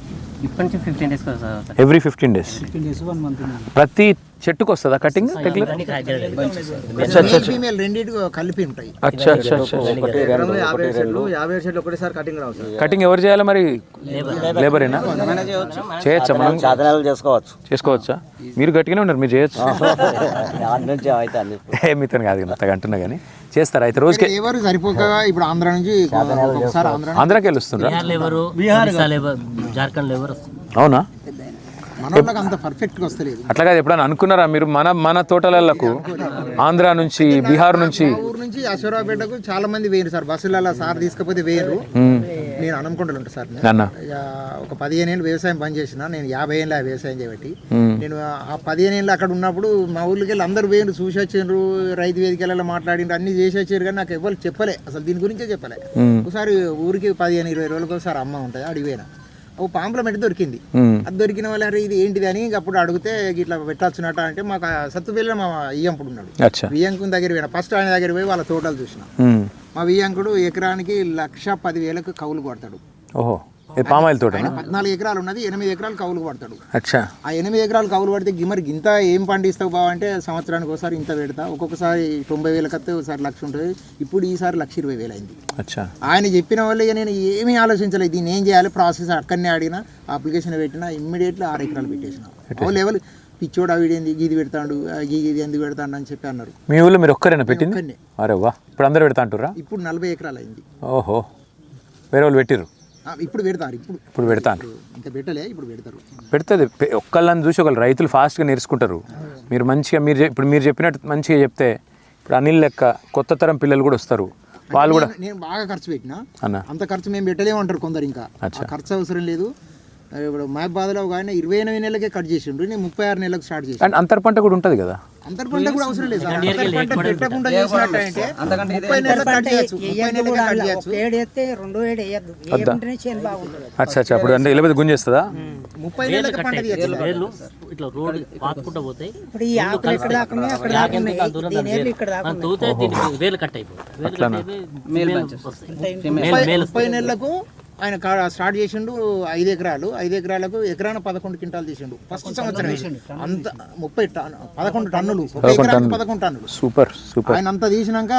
ఇప్పటి నుంచి 15 days sir.
Every 15 days.
1 month
ప్రతి చెట్టుకు వస్తుందా కటింగ్?
ఫీమేల్ రెండింటికి కలిపి ఉంటాయి.
అచ్చా
50 చెట్లు ఒకటేసారి కటింగ్ రావు సార్.
కటింగ్ ఎవరు చేయాలి మరి? లేబరేనా? చేయొచ్చా మనం?
సాధనాలు
చేసుకోవచ్చా? మీరు గట్టిగానే ఉన్నారు, మీరు చేయొచ్చు.
నుంచి అవుతుంది
మీతో కాదు అంతగా అంటున్నా కానీ చేస్తారా? అయితే రోజుకి
ఎవరు సరిపోక ఇప్పుడు ఆంధ్ర నుంచి ఒకసారి
ఆంధ్రాకి వెళ్ళొస్తుండ్రా?
బీహార్ లేబర్, జార్ఖండ్ లేబర్ వస్తుంది.
అవునా?
మన వాళ్ళకి అంత పర్ఫెక్ట్గా వస్తలేదు.
అట్లా కాదు, ఎప్పుడైనా అనుకున్నారా మీరు మన తోటలకు ఆంధ్ర నుంచి, బీహార్ నుంచి?
ఊరు నుంచి అశ్వరావుపేటకు చాలా మంది వేరు సార్, బస్సులలో సార్ తీసుకపోతే వేరు. నేను అనంకొండలు ఉంటాను సార్. ఒక 15 ఏళ్ళు వ్యవసాయం పని చేసిన, నేను 50 ఏళ్ళ వ్యవసాయం చేయబట్టి నేను ఆ 15 ఏళ్ళు అక్కడ ఉన్నప్పుడు మా ఊళ్ళకి వెళ్ళి అందరు వేరు, చూసి వచ్చిండ్రు, రైతు వేదికలలో మాట్లాడిండ్రు, అన్ని చేసి వచ్చారు. కానీ నాకు ఎవరు చెప్పలే, అసలు దీని గురించే చెప్పలే. ఒకసారి ఊరికి 15-20 రోజులకు ఒకసారి అమ్మ ఉంటుంది, అడిగిపోయినా. ఓ పాంప్లమెంట్ దొరికింది. అది దొరికిన వాళ్ళు ఇది ఏంటిది అని అప్పుడు అడిగితే ఇట్లా పెట్టాల్సినట్ట అంటే, మాకు సత్తుపల్లిలో మా వియ్యంకుడు ఉన్నాడు. వియ్యంకుని దగ్గర పోయినా, ఫస్ట్ ఆయన దగ్గర పోయి వాళ్ళ తోటలు చూసిన. మా వియ్యంకుడు ఎకరానికి 1,10,000 కౌలు కొడతాడు.
ఓహో, పామాయిల్ తోట
14 ఎకరాలు ఉన్నది, 8 ఎకరాలు కౌలు పడతాడు.
అచ్చా.
ఆ 8 ఎకరాలు కౌలు పడితే గిమ్మరి ఇంత ఏం పండిస్తావు బావ అంటే, సంవత్సరానికి ఒకసారి ఇంత పెడతా, ఒక్కొక్కసారి 90,000 కత్తే ఒకసారి 1,00,000 ఉంటుంది. ఇప్పుడు ఈసారి 1,20,000 అయింది.
అచ్చా. ఆయన
చెప్పిన వల్ల నేను ఏమీ ఆలోచించలేదు, దీన్ని ఏం చేయాలి, ప్రాసెస్ అక్కడనే అడిగిన, అప్లికేషన్ పెట్టిన, ఇమ్మీడియట్లీ 6 ఎకరాలు పెట్టేసిన. ఓ లెవెల్ పిచ్చోడు ఆవిడేంది గీది పెడతాడు, గీది ఎందుకు పెడతాడు అని చెప్పి అన్నారు.
మీ ఊళ్ళో మీరు ఒక్కరేనా పెట్టింది? అరే వా, ఇప్పుడు అందరూ పెడతా అంటారా?
ఇప్పుడు 40 ఎకరాలు అయింది.
ఓహో, వేరే వాళ్ళు పెట్టిర్రు?
ఇప్పుడు పెడతారు. ఇప్పుడు
పెడతాను,
ఇంకా పెట్టలే, ఇప్పుడు పెడతారు.
పెడుతుంది. ఒక్కళ్ళని చూసి ఒకళ్ళు రైతులు ఫాస్ట్గా నేర్చుకుంటారు. మీరు మంచిగా ఇప్పుడు మీరు చెప్పినట్టు మంచిగా చెప్తే, ఇప్పుడు అనిల్ లెక్క కొత్త తరం పిల్లలు కూడా వస్తారు. వాళ్ళు కూడా
నేను బాగా ఖర్చు పెట్టినా, అంత ఖర్చు మేము పెట్టలేమంటారు కొందరు. ఇంకా ఖర్చు అవసరం లేదు. ఇప్పుడు మహబాద్లో ఒక ఆయన 28 నెలలకే కట్ చేసిండ్రు, నేను 36 నెలలకు స్టార్ట్ చేసి.
అండ్ అంతర్ పంట కూడా ఉంటుంది కదా?
అంతర్ పంట కూడా అవసరం లేదు. పెట్టకుండా చేసినట్టయితే 30 నెలలకు కట్ చేయొచ్చు. 30 నెలలకు కట్ చేయొచ్చు.
అచ్చా అచ్చా. అప్పుడు అంటే ఎలిపతి గుంజేస్తుందా?
30 నెలలకు పంట తీయచ్చు.
ఇట్లా రోడ్ పాతుకుంటూ పోతాయి.
ఇప్పుడు ఈ ఆకులు ఇక్కడ దాకా ఉన్నాయి, అక్కడ దాకా ఉన్నాయి, దీని ఏర్లు ఇక్కడ దాకా ఉన్నాయి.
తూతే దీనికి వేలు కట్ అయిపోతాయి.
30 నెలలకు ఆయన స్టార్ట్ చేసిండు. 5 ఎకరాలు, 5 ఎకరాలకు ఎకరాన 11 క్వింటాలు తీసిండు ఫస్ట్ సంవత్సరం. అంత 11 టన్నులు, 11 టన్నులు.
Super super.
ఆయన అంతా తీసినాక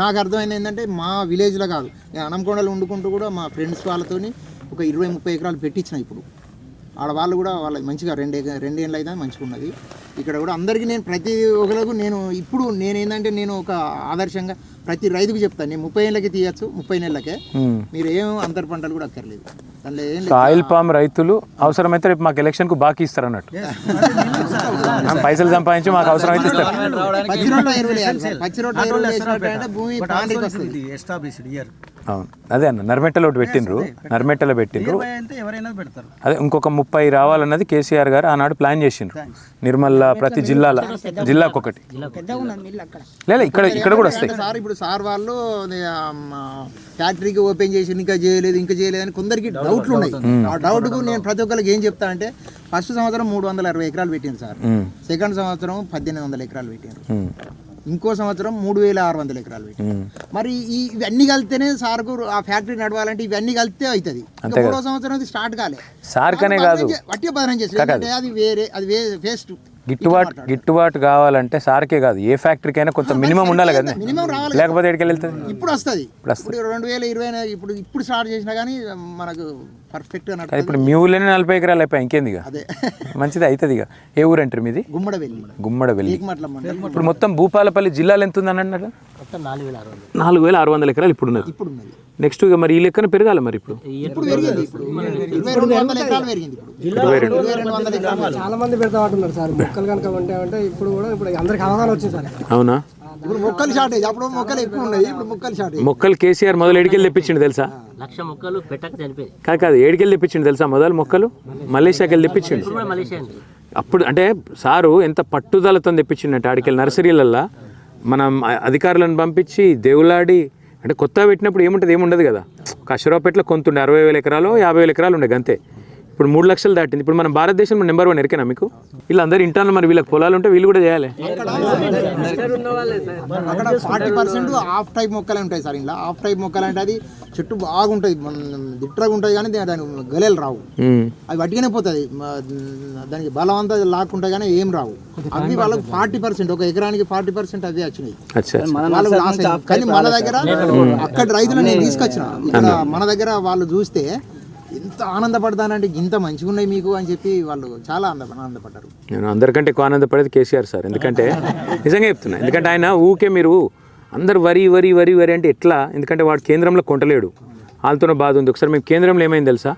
నాకు అర్థమైంది ఏంటంటే, మా విలేజ్లో కాదు, నేను అనంకొండలు వండుకుంటూ కూడా మా ఫ్రెండ్స్ వాళ్ళతోని ఒక 20-30 ఎకరాలు పెట్టించిన. ఇప్పుడు ఆడ వాళ్ళు కూడా వాళ్ళ మంచిగా 2 ఏళ్ళు అయితే మంచిగా ఉన్నది. ఇక్కడ కూడా అందరికీ నేను ప్రతి ఒక్కరికి ఇప్పుడు నేనేంటంటే, నేను ఒక ఆదర్శంగా ప్రతి రైతుకు చెప్తాను, నేను 30 ఏళ్ళకి తీయచ్చు, 30 నెలలకే. మీరు ఏం అంతర్ పంటలు కూడా అక్కర్లేదు. దాంట్లో ఏం లేదు.
ఆయిల్ పామ్ రైతులు అవసరమైతే రేపు మాకు ఎలక్షన్కు బాకీ ఇస్తారు అన్నట్టు. పైసలు సంపాదించి మాకు అవసరం అయితే ఇస్తారు.
పచ్చి రోడ్ల ఎరువులు వేయాలి సార్. పచ్చి రోడ్ల ఎరువులు వేసినట్టు భూమి పాండ్రికి వస్తుంది.
అవును, అదే అన్న నర్మెట్టలో ఒకటి పెట్టిండ్రు, నర్మెట్టలో పెట్టిండ్రు.
ఎవరైనా పెడతారు.
అదే ఇంకొక 30 రావాలన్నది కేసీఆర్ గారు ఆనాడు ప్లాన్ చేసిండ్రు. నిర్మల్ ప్రతి జిల్లాకు ఒకటి. లేదా ఇక్కడ కూడా వస్తాయి
సార్. ఇప్పుడు సార్ వాళ్ళు ఫ్యాక్టరీకి ఓపెన్ చేసి ఇంకా చేయలేదు అని కొందరికి డౌట్లు ఉన్నాయి. ఆ డౌట్కు నేను ప్రతి ఒక్కరికి ఏం చెప్తా అంటే, ఫస్ట్ సంవత్సరం 360 ఎకరాలు పెట్టింది సార్. సెకండ్ సంవత్సరం 1800 ఎకరాలు పెట్టారు. ఇంకో సంవత్సరం 3600 ఎకరాలు పెట్టారు. మరి ఇవన్నీ కలిస్తేనే సార్కు ఆ ఫ్యాక్టరీ నడవాలంటే ఇవన్నీ కలిస్తే అవుతుంది. మూడో సంవత్సరం అది స్టార్ట్ కాలే.
సార్ కనే కాదు,
వట్టి బదనం చేసి అది వేరే, అది వేస్ట్.
గిట్టుబాటు కావాలంటే సార్కే కాదు ఏ ఫ్యాక్టరీకైనా కొంత మినిమం ఉండాలి కదా,
మినిమం రావాలి.
లేకపోతే ఎక్కడికి వెళ్తుంది?
ఇప్పుడు వస్తుంది. ఇప్పుడు 2020 ఇప్పుడు స్టార్ట్ చేసినా కానీ మనకు పర్ఫెక్ట్గా నడుస్తుంది.
ఇప్పుడు మీ ఊళ్ళోనే 40 ఎకరాలు అయిపోయి ఇంకేంది ఇక
అదే
మంచిది అవుతుంది ఇక. ఏ ఊరు అంటారు మీది? గుమ్మడవెల్లి. ఇప్పుడు మొత్తం భూపాలపల్లి జిల్లాలో ఎంత ఉంది అన్నట్టు? 4,600 ఎకరాలు ఇప్పుడు ఉన్నది. నెక్స్ట్ ఇక మరి ఈ లెక్కన పెరగాలి మరి ఇప్పుడు.
చాలా మంది పెడతా ఉంటున్నారు సార్ మొక్కలు కనుక అంటే ఇప్పుడు కూడా ఇప్పుడు అందరికి అవగాహన వచ్చింది సార్.
అవునా?
ఇప్పుడు మొక్కలు షార్టేజ్, అప్పుడు మొక్కలు ఎక్కువ ఉన్నాయి, ఇప్పుడు మొక్కలు షార్టేజ్.
మొక్కలు కేసీఆర్ మొదలు ఏడికెళ్ళి తెప్పించిండు తెలుసా?
1,00,000 మొక్కలు పెట్టక చనిపోయి.
కాదు ఏడికెళ్ళి తెప్పించిండు తెలుసా? మొదలు మొక్కలు మలేషియాకి వెళ్ళి తెప్పించిండు.
మలేషియా అండి.
అప్పుడు అంటే సారు ఎంత పట్టుదలతో తెప్పించిండంటే ఆడికెళ్ళి నర్సరీలల్లో మనం అధికారులను పంపించి దేవులాడి, అంటే కొత్తగా పెట్టినప్పుడు ఏముంటుంది, ఏముండదు కదా. ఒక అశ్వరావుపేటలో కొంతుండే 60,000 ఎకరాలు 50,000 ఎకరాలు ఉండే అంతే. ఇప్పుడు 3 లక్షలు దాటింది. ఇప్పుడు మన భారతదేశంలో నెంబర్ 1 ఎరికేనా మీకు? వీళ్ళందరూ ఇంటాను, మరి వీళ్ళకి పొలాలు ఉంటే వీళ్ళు కూడా చేయాలి.
అక్కడ 40% హాఫ్ టైప్ మొక్కలు ఉంటాయి సార్. ఇలా హాఫ్ టైప్ మొక్కలు అంటే అది చెట్టు బాగుంటుంది, దిట్టగా ఉంటుంది, కానీ దానికి గలేలు రావు. అవి వట్టిగానే పోతుంది, దానికి బలం అంతా లాక్కుంటాయి కానీ ఏం రావు. అవి వాళ్ళకి 40%, ఒక ఎకరానికి 40% అవి వచ్చినాయి. కానీ మన దగ్గర అక్కడ రైతులు నేను తీసుకొచ్చిన, ఇక్కడ మన దగ్గర వాళ్ళు చూస్తే ఎంత ఆనందపడతానంటే ఇంత మంచిగా ఉన్నాయి మీకు అని చెప్పి వాళ్ళు చాలా ఆనందపడ్డారు.
నేను అందరికంటే ఎక్కువ ఆనందపడేది కేసీఆర్ సార్. ఎందుకంటే నిజంగా చెప్తున్నా, ఎందుకంటే ఆయన ఊకే మీరు అందరు వరి వరి వరి వరి అంటే ఎట్లా? ఎందుకంటే వాడు కేంద్రంలో కొంటలేడు, వాళ్ళతోనే బాధ ఉంది. ఒకసారి మేము కేంద్రంలో ఏమైంది తెలుసా?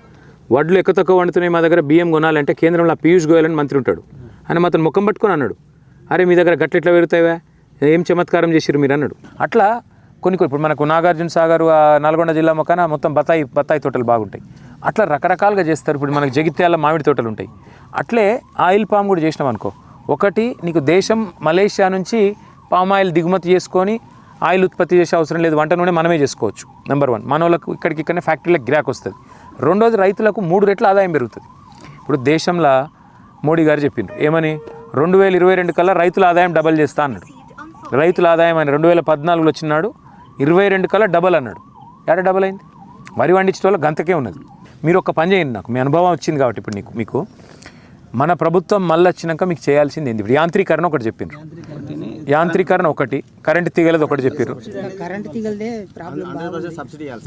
వడ్లు ఎక్కువ తక్కువ వండుతున్నాయి, మా దగ్గర బియ్యం కొనాలంటే కేంద్రంలో పీయూష్ గోయల్ అని మంత్రి ఉంటాడు, ఆయన మాత్రం ముఖం పట్టుకొని అన్నాడు, అరే మీ దగ్గర గట్లు ఎట్లా పెరుగుతావా, ఏం చమత్కారం చేసిరు మీరు అన్నాడు. అట్లా కొన్ని ఇప్పుడు మనకు నాగార్జున సాగర్ నల్గొండ జిల్లా మొక్కన మొత్తం బత్తాయి తోటలు బాగుంటాయి. అట్లా రకరకాలుగా చేస్తారు. ఇప్పుడు మనకు జగిత్యాల మామిడి తోటలు ఉంటాయి. అట్లే ఆయిల్ పామ్ కూడా చేసినాం అనుకో, ఒకటి నీకు దేశం మలేషియా నుంచి పామ్ ఆయిల్ దిగుమతి చేసుకొని ఆయిల్ ఉత్పత్తి చేసే అవసరం లేదు, వంట నూనె మనమే చేసుకోవచ్చు. నెంబర్ 1, మన వాళ్ళకు ఇక్కడికనే ఫ్యాక్టరీలకు గిరాక్ వస్తుంది. రెండోది రైతులకు 3 రెట్ల ఆదాయం పెరుగుతుంది. ఇప్పుడు దేశంలో మోడీ గారు చెప్పిండ్రు ఏమని, 2022 కల్లా రైతుల ఆదాయం డబల్ చేస్తా అన్నాడు. రైతుల ఆదాయం అని 2014లో వచ్చినాడు, 22 కల్లా డబల్ అన్నాడు. ఎక్కడ డబల్ అయింది? వరి పండించే వాళ్ళ గంతకే ఉన్నది. మీరు ఒక పని చేయండి, నాకు మీ అనుభవం వచ్చింది కాబట్టి ఇప్పుడు మీకు మన ప్రభుత్వం మళ్ళీ వచ్చినాక మీకు చేయాల్సింది ఏంది? ఇప్పుడు యాంత్రీకరణ ఒకటి చెప్పిండ్రు, యాంత్రీకరణ ఒకటి, కరెంటు తీగలది ఒకటి చెప్పారు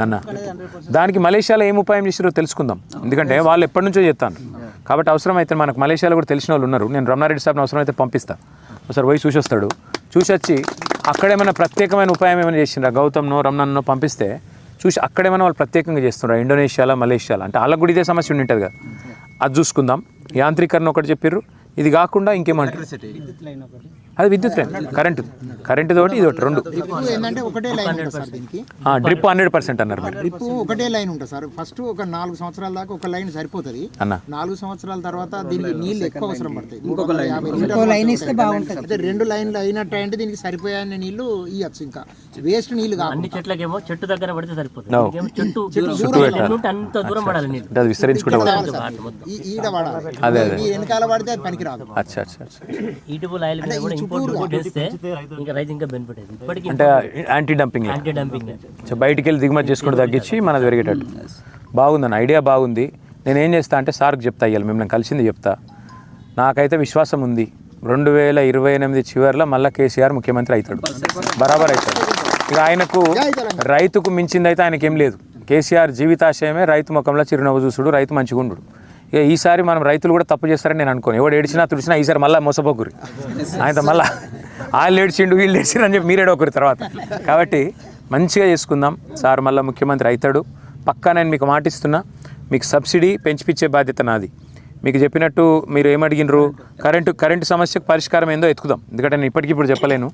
అన్న. దానికి మలేషియాలో ఏం ఉపాయం చేసారో తెలుసుకుందాం, ఎందుకంటే వాళ్ళు ఎప్పటి నుంచో చేస్తాను కాబట్టి అవసరం అయితే మనకు మలేషియాలో కూడా తెలిసిన వాళ్ళు ఉన్నారు. నేను రమణారెడ్డి సాబ్ని అవసరం అయితే పంపిస్తాను, ఒకసారి పోయి చూసి వస్తాడు. చూసి వచ్చి అక్కడేమైనా ప్రత్యేకమైన ఉపాయం ఏమైనా చేసిండ్రా, గౌతమ్నో రమణన్నో పంపిస్తే చూసి అక్కడేమైనా వాళ్ళు ప్రత్యేకంగా చేస్తున్నారు ఇండోనేషియాలో మలేషియాలో, అంటే వాళ్ళకు కూడా ఇదే సమస్య ఉండి ఉంటుంది కదా, అది చూసుకుందాం. యాంత్రీకరణ ఒకటి చెప్పారు. ఇది కాకుండా ఇంకేమంటారు? అది విద్యుత్ లైన్, కరెంటు తోటి ఇది ఒకటి, 2
ఏంటంటే ఒకటే లైన్ ఉంటుంది సార్ దీనికి.
డ్రిప్ 100% అన్నారు మీరు.
డ్రిప్ ఒకటే లైన్ ఉంటుంది సార్. ఫస్ట్ ఒక 4 సంవత్సరాల దాకా ఒక లైన్ సరిపోతుంది అన్న. 4 సంవత్సరాల తర్వాత దీనికి నీళ్ళు ఎక్కువ అవసరం పడతాయి. 350 లైన్ ఇస్తే బాగుంటుంది. అయితే 2 లైన్లు అయినట్టు అంటే దీనికి సరిపోయాన్ని నీళ్లు ఇవ్వచ్చు, ఇంకా వేస్ట్ నీళ్ళు కాదు.
అన్ని చెట్లకేమో చెట్టు దగ్గర పడితే సరిపోతుంది, అంత దూరం పడాలి నీళ్ళు,
అది విస్తరించుకుంటా
ఈడ పడాలి, ఈ వెనకాల పడితే అది పనికి రాదు.
ఈటబుల్ ఆయిల్ ఇంకా రైతు ఇంకా బెనిఫిట్ అయింది ఇప్పటికీ.
అంటే యాంటీ డంపింగ్ బయటికి వెళ్ళి దిగుమతి చేసుకుంటూ తగ్గించి మనది పెరిగేటట్టు. బాగుందన్న, ఐడియా బాగుంది. నేను ఏం చేస్తా అంటే సార్కి చెప్తా, ఇవ్వాలి మిమ్మల్ని కలిసింది చెప్తా. నాకైతే విశ్వాసం ఉంది 2028 చివరిలో మళ్ళీ కేసీఆర్ ముఖ్యమంత్రి అవుతాడు, బరాబర్ అవుతాడు. ఇక ఆయనకు రైతుకు మించింది అయితే ఆయనకేం లేదు. కేసీఆర్ జీవితాశయమే రైతు ముఖంలో చిరునవ్వు చూసుడు, రైతు మంచిగా ఉండు. ఇక ఈసారి మనం రైతులు కూడా తప్పు చేస్తారని నేను అనుకోను. ఎవడు ఏడిచినా తుడిచినా ఈసారి మళ్ళీ మోసపోకురి, ఆయన మళ్ళీ వాళ్ళు ఏడ్చిండు వీళ్ళు ఏడ్చిండు అని చెప్పి మీరేడో ఒకరి తర్వాత. కాబట్టి మంచిగా చేసుకుందాం. సార్ మళ్ళీ ముఖ్యమంత్రి అవుతాడు పక్కా, నేను మీకు మాటిస్తున్నా. మీకు సబ్సిడీ పెంచిపిచ్చే బాధ్యత నాది. మీకు చెప్పినట్టు మీరు ఏమడిగినరు, కరెంటు సమస్యకు పరిష్కారం ఏందో ఎత్తుకుదాం. ఎందుకంటే నేను ఇప్పటికిప్పుడు చెప్పలేను.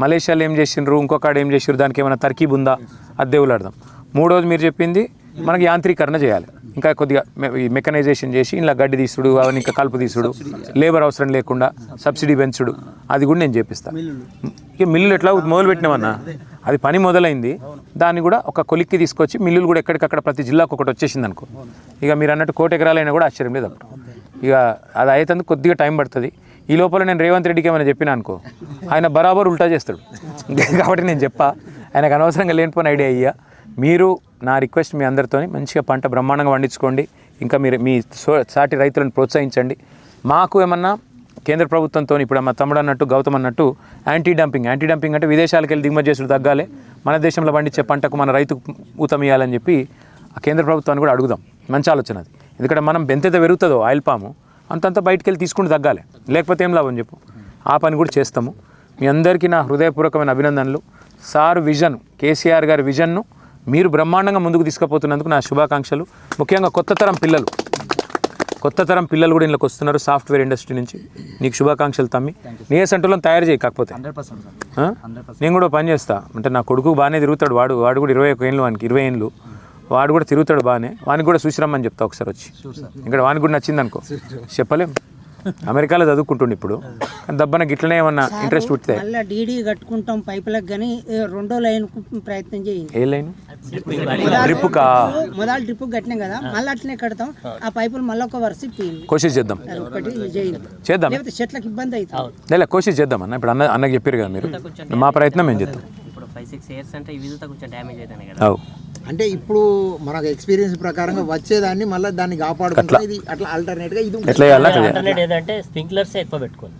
మలేషియాలో ఏం చేసిండ్రు, ఇంకొకడ ఏం చేసిండ్రు, దానికి ఏమైనా తర్కీబ్ ఉందా, అది దేవులాడదాం. 3వది మీరు చెప్పింది మనకి యాంత్రీకరణ చేయాలి, ఇంకా కొద్దిగా మెకనైజేషన్ చేసి ఇలా గడ్డి తీసుడు, అవన్నీ ఇంకా కలుపు తీసుడు, లేబర్ అవసరం లేకుండా సబ్సిడీ పెంచుడు, అది కూడా నేను చేపిస్తాను. ఇక మిల్లులు ఎట్లా మొదలు పెట్టినామన్నా, అది పని మొదలైంది, దాన్ని కూడా ఒక కొలిక్కి తీసుకొచ్చి మిల్లులు కూడా ఎక్కడికక్కడ ప్రతి జిల్లాకు ఒకటి వచ్చేసింది అనుకో. ఇక మీరు అన్నట్టు 1,00,00,000 ఎకరాలైనా కూడా ఆశ్చర్యం లేదు అప్పుడు. ఇక అది అయితే కొద్దిగా టైం పడుతుంది. ఈ లోపల నేను రేవంత్ రెడ్డికి ఏమైనా చెప్పినా అనుకో, ఆయన బరాబర్ ఉల్టా చేస్తాడు. కాబట్టి నేను చెప్పా, ఆయనకు అనవసరంగా లేనిపోయిన ఐడియా అయ్యా. మీరు నా రిక్వెస్ట్ మీ అందరితో మంచిగా పంట బ్రహ్మాండంగా పండించుకోండి, ఇంకా మీరు మీ సాటి రైతులను ప్రోత్సహించండి. మాకు ఏమన్నా కేంద్ర ప్రభుత్వంతో ఇప్పుడు మా తమ్ముడు అన్నట్టు గౌతమ్ అన్నట్టు యాంటీ డంపింగ్ అంటే విదేశాలకు వెళ్ళి దిగుమతి చేసుడు తగ్గాలి, మన దేశంలో పండించే పంటకు మన రైతుకు ఊతం ఇవ్వాలని చెప్పి ఆ కేంద్ర ప్రభుత్వాన్ని కూడా అడుగుదాం. మంచి ఆలోచన అది. ఎందుకంటే మనం ఎంతైతే పెరుగుతుందో ఆయిల్ పాము అంతంత బయటికి వెళ్ళి తీసుకుంటూ తగ్గాలి, లేకపోతే ఏం లాభం చెప్పు. ఆ పని కూడా చేస్తాము. మీ అందరికీ నా హృదయపూర్వకమైన అభినందనలు. సార్ విజన్, కేసీఆర్ గారి విజన్ను మీరు బ్రహ్మాండంగా ముందుకు తీసుకుపోతున్నందుకు నా శుభాకాంక్షలు. ముఖ్యంగా కొత్త తరం పిల్లలు కూడా ఇంట్లోకి వస్తున్నారు సాఫ్ట్వేర్ ఇండస్ట్రీ నుంచి. నీకు శుభాకాంక్షలు తమ్మి. నీ సెంటర్లో తయారు చేయి. కాకపోతే నేను కూడా పని చేస్తా. అంటే నా కొడుకు బాగానే తిరుగుతాడు, వాడు కూడా 21 ఏళ్ళు, వానికి 20 ఏళ్ళు, వాడు కూడా తిరుగుతాడు బాగానే. వానికి కూడా చూసిరమ్మని చెప్తా ఒకసారి వచ్చి. ఇక్కడ వానికి కూడా నచ్చింది అనుకో, చెప్పలేం. అమెరికాలో చదువుకుంటుండే ఇప్పుడు, కానీ దబ్బన గిట్లనే ఏమన్నా ఇంట్రెస్ట్ పుట్టితే
మళ్ళీ డీడీ కట్టుకుంటాం పైపులకు, కానీ 2వ లైన్ ప్రయత్నం చేయండి.
ఏ లైన్? డ్రిప్కా?
మొదలు డ్రిప్ కట్టినాం కదా, మళ్ళీ అట్లనే కడతాం. ఆ పైపులు మళ్ళీ ఒక వరుస
కోషిష్ చేద్దాం,
ఒకటి చేయండి,
చేద్దాం.
లేకపోతే చెట్లకు ఇబ్బంది అవుతుంది.
లేదా కోషిష్ చేద్దాం అన్న. ఇప్పుడు అన్నకి చెప్పారు కదా మీరు, మా ప్రయత్నం మేము చేద్దాం.
ఇప్పుడు 5-6 years అంటే ఈ విధంగా కొంచెం డ్యామేజ్ అవుతాయి కదా.
అంటే ఇప్పుడు మనకు ఎక్స్పీరియన్స్ ప్రకారంగా వచ్చేదాన్ని మళ్ళీ దాన్ని కాపాడుకుంటే ఇది అట్లా ఆల్టర్నేట్ గా ఇది
ఎట్లా చేయాలా?
ఆల్టర్నేట్ ఏదంటే స్ప్రింక్లర్స్ ఎక్కువ పెట్టుకోండి.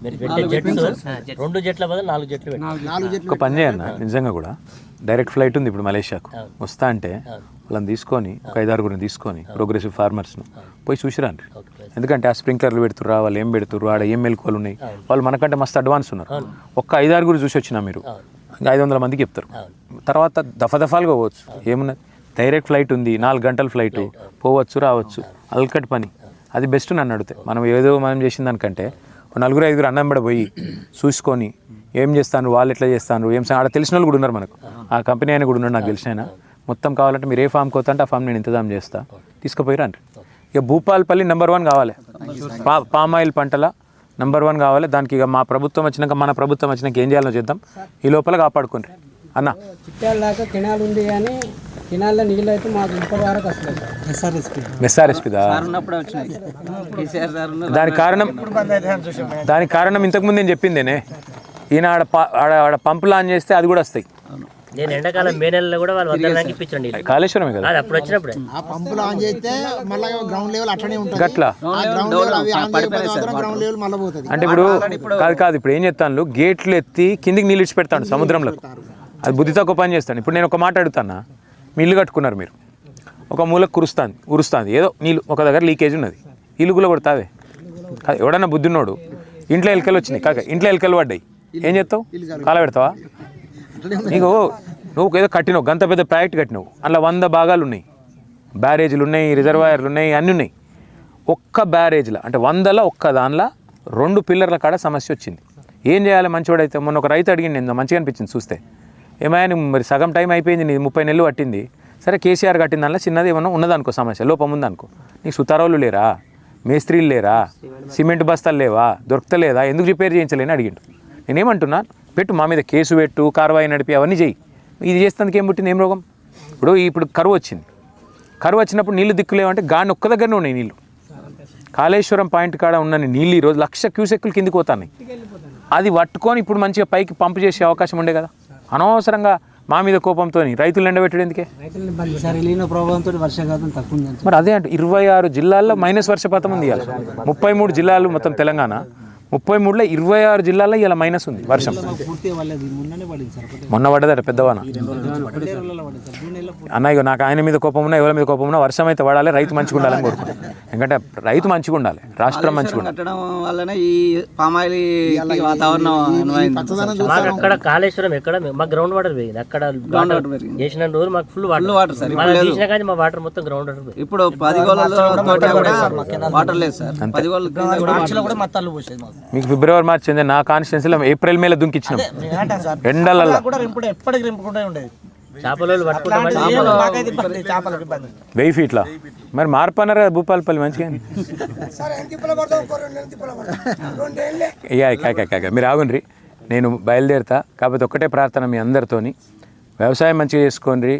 మీరు పెట్టే జెట్స్ 2 జెట్ల బదులు 4 జెట్లు పెట్టండి.
4 జెట్లు
ఒక పని చేయన్న, నిజంగా కూడా డైరెక్ట్ ఫ్లైట్ ఉంది ఇప్పుడు మలేషియాకు. వస్తా అంటే వాళ్ళని తీసుకొని ఒక 5-6 తీసుకొని ప్రోగ్రెసివ్ ఫార్మర్స్ను పోయి చూసిరండి. ఎందుకంటే ఆ స్ప్రింక్లర్లు పెడుతుర్రా, వాళ్ళు ఏం పెడుతుర్రు, ఆడ ఏం మెలకువలు ఉన్నాయి, వాళ్ళు మనకంటే మస్తు అడ్వాన్స్ ఉన్నారు. ఒక్క 5-6 చూసి వచ్చినా మీరు ఇంకా 500 మందికి చెప్తారు. తర్వాత దఫాలుగా పోవచ్చు. ఏమున్నది, డైరెక్ట్ ఫ్లైట్ ఉంది, 4 గంటల ఫ్లైట్, పోవచ్చు రావచ్చు, అల్కట్ పని. అది బెస్ట్ నన్ను అడిగితే. మనం చేసిన దానికంటే 4-5 అన్నం కూడా పోయి చూసుకొని ఏం చేస్తాను, వాళ్ళు ఎట్లా చేస్తాను, ఆడ తెలిసిన వాళ్ళు కూడా ఉన్నారు మనకు. ఆ కంపెనీ అయినా కూడా ఉన్నాడు, నాకు తెలిసిన. మొత్తం కావాలంటే మీరు ఏ ఫామ్కి పోతా అంటే ఆ ఫామ్ నేను ఇంతజాం చేస్తా, తీసుకుపోయిరా అండి. ఇక భూపాలపల్లి నెంబర్ 1 కావాలి, పామాయిల్ పంటల నెంబర్ 1 కావాలి. దానికి ఇక మన ప్రభుత్వం వచ్చినాక ఏం చేయాలో చేద్దాం. ఈ లోపల కాపాడుకోండి అన్న.
చిట్టాల కెనాల్ ఉంది, కానీ కెనాల్లో నీళ్ళు అయితే మాకు ఇప్పటి వరకు వస్తుంది.
మెస్ఆర్ఎస్పీదా? దానికి కారణం ఇంతకుముందు నేను చెప్పిందేనే. ఈయన ఆడ పంపులు ఆన్ చేస్తే అది కూడా వస్తాయి.
నేను ఎండాకాలం మే నెలలో కూడా వాళ్ళు వద్దడానికి ఇప్పించండి.
కాళేశ్వరమే కదా,
అది అప్పుడు వచ్చినప్పుడు
ఆ పంపులు ఆన్ చేస్తే మళ్ళీ గ్రౌండ్ లెవెల్ అట్లనే ఉంటుంది.
గట్లా
గ్రౌండ్ లెవెల్ మళ్ళీ పోతుంది.
అంటే ఇప్పుడు కాదు ఇప్పుడు ఏం చేస్తాను, గేట్లు ఎత్తి కిందికి నీళ్ళు ఇచ్చి పెడతాను సముద్రంలో. అది బుద్ధి తక్కువ పని చేస్తాను. ఇప్పుడు నేను ఒక మాట అడుగుతాను, మీ ఇల్లు కట్టుకున్నారు మీరు, ఒక మూలకు ఉరుస్తుంది ఏదో నీళ్ళు, ఒక దగ్గర లీకేజ్ ఉన్నది, ఇల్లుగులో కొడతావే. ఎవడన్నా బుద్ధిన్నోడు ఇంట్లో ఎలుకలు వచ్చినాయి, కాక ఇంట్లో ఎలుకలు పడ్డాయి, ఏం చేస్తావు? కాల పెడతావా? నీకు నువ్వు ఏదో కట్టినావు, గంత పెద్ద ప్రాజెక్ట్ కట్టినావు, అందులో 100 భాగాలు ఉన్నాయి, బ్యారేజీలు ఉన్నాయి, రిజర్వాయర్లు ఉన్నాయి, అన్నీ ఉన్నాయి. ఒక్క బ్యారేజ్లో అంటే 100లో ఒక్క దానిలో 2 పిల్లర్ల కాడ సమస్య వచ్చింది. ఏం చేయాలి మంచివాడైతే? మొన్న ఒక రైతు అడిగింది, నేను మంచిగా అనిపించింది చూస్తే. ఏమైనా నువ్వు మరి సగం టైం అయిపోయింది, నీ 30 నెలలు పట్టింది. సరే కేసీఆర్ కట్టిన దానిలో చిన్నది ఏమన్నా ఉన్నదనుకో, సమస్య లోపం ఉందనుకో, నీకు సుతారోళ్ళు లేరా, మేస్త్రీలు లేరా, సిమెంట్ బస్తాలు లేవా, దొరకలేదా, ఎందుకు రిపేర్ చేయించలేని అడిగిండు. నేనేమంటున్నా, పెట్టు, మా మీద కేసు పెట్టు, కార్వాయి నడిపి అవన్నీ చెయ్యి. ఇది చేస్తానికి ఏం పుట్టింది, ఏం రోగం? ఇప్పుడు కరువు వచ్చింది, కరువు వచ్చినప్పుడు నీళ్ళు దిక్కులేవంటే గాని ఒక్క దగ్గరనే ఉన్నాయి నీళ్ళు. కాళేశ్వరం పాయింట్ కాడ ఉన్న నీళ్ళు ఈరోజు 1,00,000 క్యూసెక్కులు కిందికి పోతున్నాయి. అది పట్టుకొని ఇప్పుడు మంచిగా పైకి పంపు చేసే అవకాశం ఉండే కదా. అనవసరంగా మా మీద కోపంతో రైతులు ఎండబెట్టడం ఎందుకే? మరి అదే అంటే 26 జిల్లాల్లో మైనస్ వర్షపాతం ఉంది ఇవాళ. 33 జిల్లాలు మొత్తం తెలంగాణ, 33లో 26 జిల్లాల్లో ఇలా మైనస్ ఉంది వర్షం. మొన్న పడ్డదట పెద్దవాన. అన్నయ్య నాకు ఆయన మీద కోపం ఉన్నా, ఎవరి మీద కోపం ఉన్నా, వర్షం అయితే పడాలి, రైతు మంచిగా ఉండాలని కోరుకుంటాను. ఎందుకంటే రైతు మంచిగా ఉండాలి, రాష్ట్రం మంచిగా ఉండాలి.
కట్టడం వల్లనే ఈ పామాయిల్ వాతావరణం
అక్కడ కాళేశ్వరం ఎక్కడ మా గ్రౌండ్ వాటర్ పెరిగింది. అక్కడ చేసిన రోజు మాకు ఫుల్ వాటర్ సార్. తీసిన కానీ మా వాటర్ మొత్తం గ్రౌండ్ వాటర్ పెరిగింది.
ఇప్పుడు 10 గోళ్ళ వాటర్ లేదు సార్. 10 గోళ్ళ
మీకు ఫిబ్రవరి మార్చి చెందిన నా కాన్స్టిట్యున్సీలో ఏప్రిల్ మేలో దుంకిచ్చినాం ఎండలలో.
చేపలు
1000 ఫీట్లా మరి మార్పు అన్నారు కదా భూపాలపల్లి మంచిగా. మీరు ఆగుండ్రి, నేను బయలుదేరుతా. కాకపోతే ఒక్కటే ప్రార్థన మీ అందరితోని, వ్యవసాయం మంచిగా చేసుకోండి,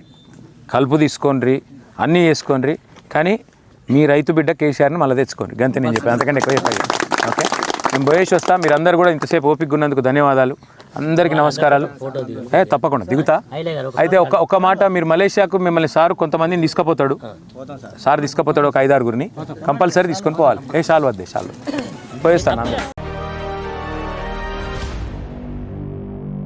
కలుపు తీసుకోండి, అన్నీ చేసుకోండి, కానీ మీ రైతు బిడ్డ కేసీఆర్ని మళ్ళీ తెచ్చుకోండి. గంతే నేను చెప్పాను, అంతకంటే ఎక్కువ చెప్పాలి. ఓకే, నేను పోయేసి వస్తా. మీరందరూ కూడా ఇంతసేపు ఓపిక ఉన్నందుకు ధన్యవాదాలు. అందరికీ నమస్కారాలు. తప్పకుండా దిగుతా. అయితే ఒక మాట, మీరు మలేషియాకు మిమ్మల్ని సార్ కొంతమందిని తీసుకుపోతాడు, సార్ తీసుకుపోతాడు, ఒక 5-6 కంపల్సరీ తీసుకొని పోవాలి. షాల్ వద్దే షాల్ పోయేస్తాను.